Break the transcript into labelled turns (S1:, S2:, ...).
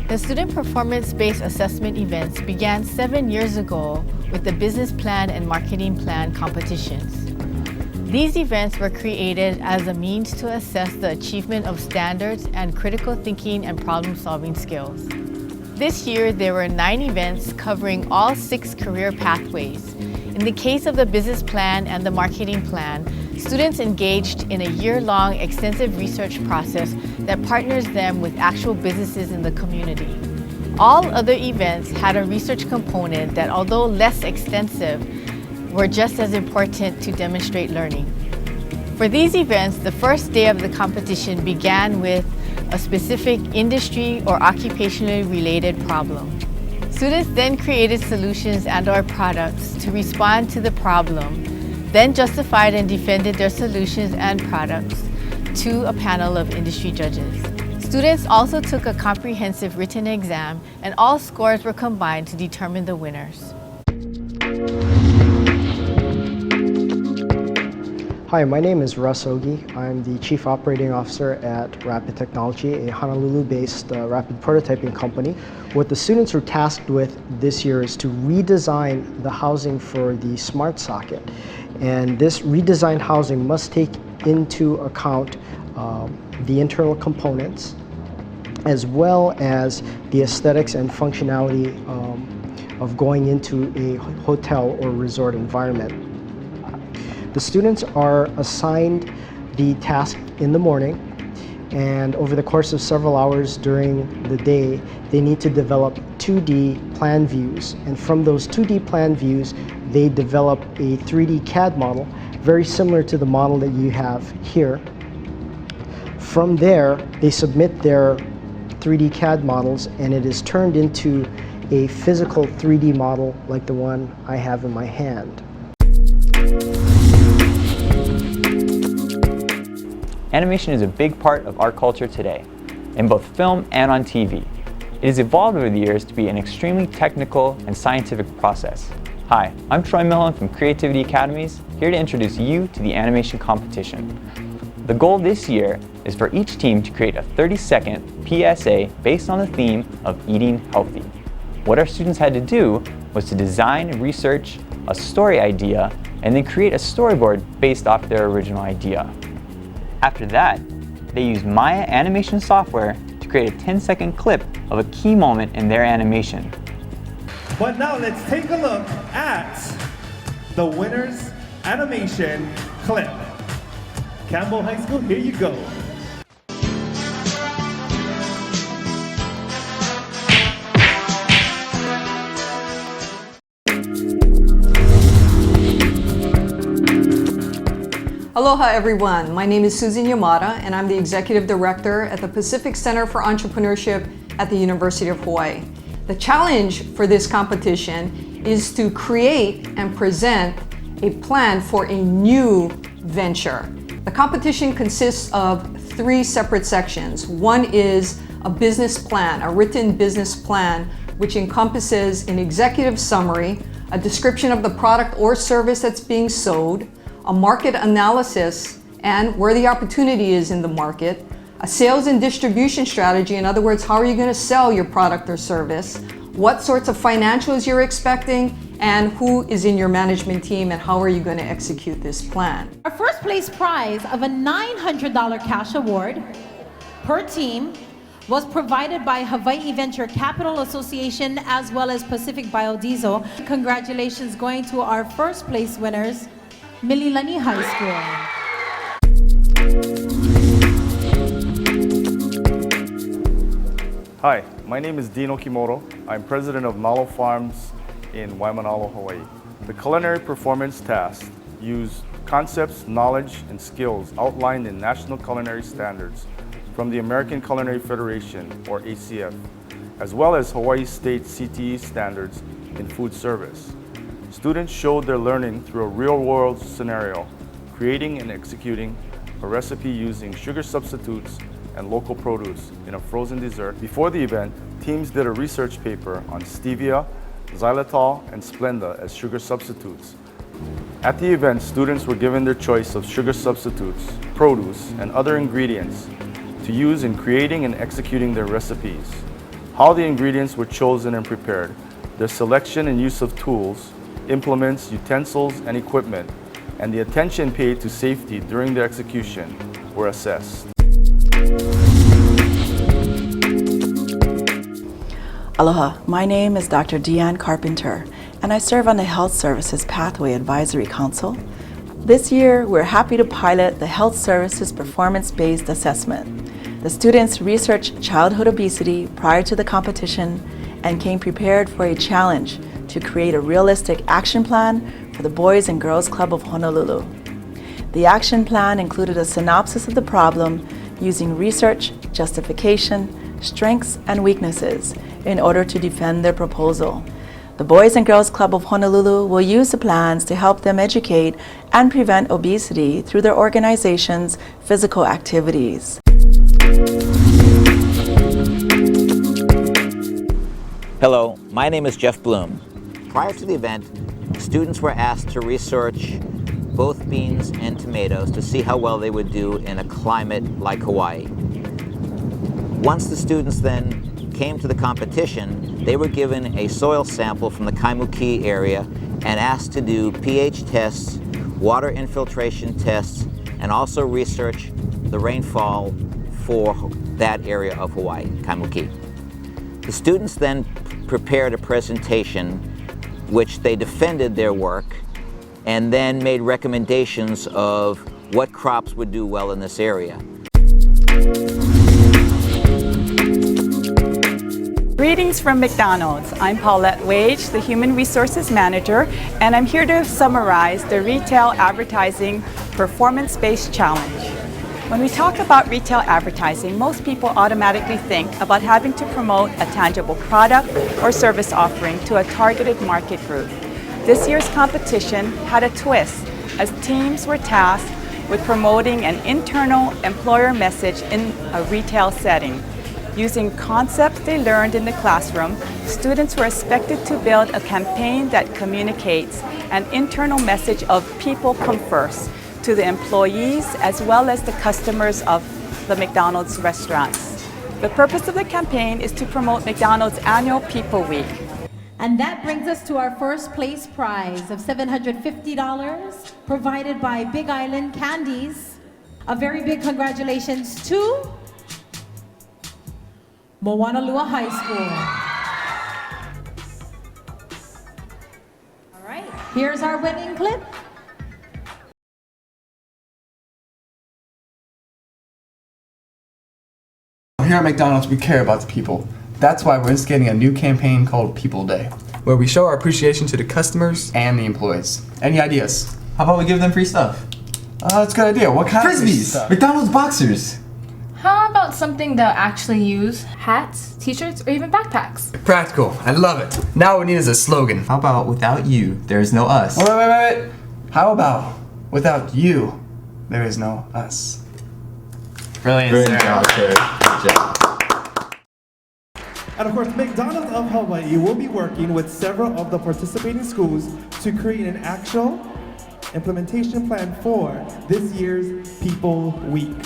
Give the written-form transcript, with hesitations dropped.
S1: The student performance-based assessment events began 7 years ago with the business plan and marketing plan competitions. These events were created as a means to assess the achievement of standards and critical thinking and problem-solving skills. This year, there were 9 events covering all 6 career pathways. In the case of the business plan and the marketing plan, students engaged in a year-long extensive research process that partners them with actual businesses in the community. All other events had a research component that, although less extensive, were just as important to demonstrate learning. For these events, the first day of the competition began with a specific industry or occupationally related problem. Students then created solutions and/or products to respond to the problem, then justified and defended their solutions and products to a panel of industry judges. Students also took a comprehensive written exam, and all scores were combined to determine the winners.
S2: Hi, my name is Russ Ogi. I'm the Chief Operating Officer at Rapid Technology, a Honolulu-based rapid prototyping company. What the students were tasked with this year is to redesign the housing for the smart socket. And this redesigned housing must take into account the internal components, as well as the aesthetics and functionality of going into a hotel or resort environment. The students are assigned the task in the morning, and over the course of several hours during the day, they need to develop 2D plan views. And from those 2D plan views, they develop a 3D CAD model, very similar to the model that you have here. From there, they submit their 3D CAD models, and it is turned into a physical 3D model like the one I have in my hand.
S3: Animation is a big part of our culture today, in both film and on TV. It has evolved over the years to be an extremely technical and scientific process. Hi, I'm Troy Millen from Creativity Academies, here to introduce you to the animation competition. The goal this year is for each team to create a 30-second PSA based on the theme of eating healthy. What our students had to do was to design and research a story idea and then create a storyboard based off their original idea. After that, they used Maya animation software to create a 10-second clip of a key moment in their animation.
S4: But now let's take a look at the winner's animation clip. Campbell High School, here you go.
S5: Aloha everyone, my name is Susan Yamada and I'm the Executive Director at the Pacific Center for Entrepreneurship at the University of Hawaii. The challenge for this competition is to create and present a plan for a new venture. The competition consists of 3 separate sections. One is a business plan, a written business plan, which encompasses an executive summary, a description of the product or service that's being sold, a market analysis and where the opportunity is in the market, a sales and distribution strategy, in other words, how are you going to sell your product or service, what sorts of financials you're expecting, and who is in your management team and how are you going to execute this plan.
S6: Our first place prize of a $900 cash award per team was provided by Hawaii Venture Capital Association as well as Pacific Biodiesel. Congratulations going to our first place winners, Mililani High School.
S7: Hi, my name is Dean Okimoto. I'm president of Nalo Farms in Waimanalo, Hawaii. The culinary performance tasks use concepts, knowledge, and skills outlined in national culinary standards from the American Culinary Federation, or ACF, as well as Hawaii State CTE standards in food service. Students showed their learning through a real-world scenario, creating and executing a recipe using sugar substitutes and local produce in a frozen dessert. Before the event, teams did a research paper on stevia, xylitol, and Splenda as sugar substitutes. At the event, students were given their choice of sugar substitutes, produce, and other ingredients to use in creating and executing their recipes. how the ingredients were chosen and prepared, their selection and use of tools, implements, utensils, and equipment, and the attention paid to safety during the execution were assessed.
S8: Aloha, my name is Dr. Deanne Carpenter, and I serve on the Health Services Pathway Advisory Council. This year, we're happy to pilot the Health Services Performance-Based Assessment. The students researched childhood obesity prior to the competition and came prepared for a challenge to create a realistic action plan for the Boys and Girls Club of Honolulu. The action plan included a synopsis of the problem using research, justification, strengths, and weaknesses in order to defend their proposal. The Boys and Girls Club of Honolulu will use the plans to help them educate and prevent obesity through their organization's physical activities.
S9: Hello, my name is Jeff Bloom. Prior to the event, students were asked to research both beans and tomatoes to see how well they would do in a climate like Hawaii. Once the students then came to the competition, they were given a soil sample from the Kaimuki area and asked to do pH tests, water infiltration tests, and also research the rainfall for that area of Hawaii, Kaimuki. The students then prepared a presentation which they defended their work and then made recommendations of what crops would do well in this area.
S8: Greetings from McDonald's. I'm Paulette Wage, the Human Resources Manager, and I'm here to summarize the Retail Advertising Performance-Based Challenge. When we talk about retail advertising, most people automatically think about having to promote a tangible product or service offering to a targeted market group. This year's competition had a twist, as teams were tasked with promoting an internal employer message in a retail setting. Using concepts they learned in the classroom, students were expected to build a campaign that communicates an internal message of people come first to the employees as well as the customers of the McDonald's restaurants. The purpose of the campaign is to promote McDonald's annual People Week.
S6: And that brings us to our first place prize of $750 provided by Big Island Candies. A very big congratulations to Moanalua High School. All right, here's our winning clip.
S10: Here at McDonald's, we care about the people. That's why we're instigating a new campaign called People Day, where we show our appreciation to the customers and the employees. Any ideas?
S11: How about we give them free stuff?
S10: That's a good idea. What kind of free
S11: Frisbees!
S10: stuff?
S11: McDonald's boxers!
S12: How about something they'll actually use? Hats, t-shirts, or even backpacks?
S10: Practical. I love it. Now what we need is a slogan.
S11: How about without you, there's no us?
S10: Wait. How about without you, there is no us?
S11: Brilliant job, sir. Good job.
S4: And of course, McDonald's of Hawaii will be working with several of the participating schools to create an actual implementation plan for this year's People Week.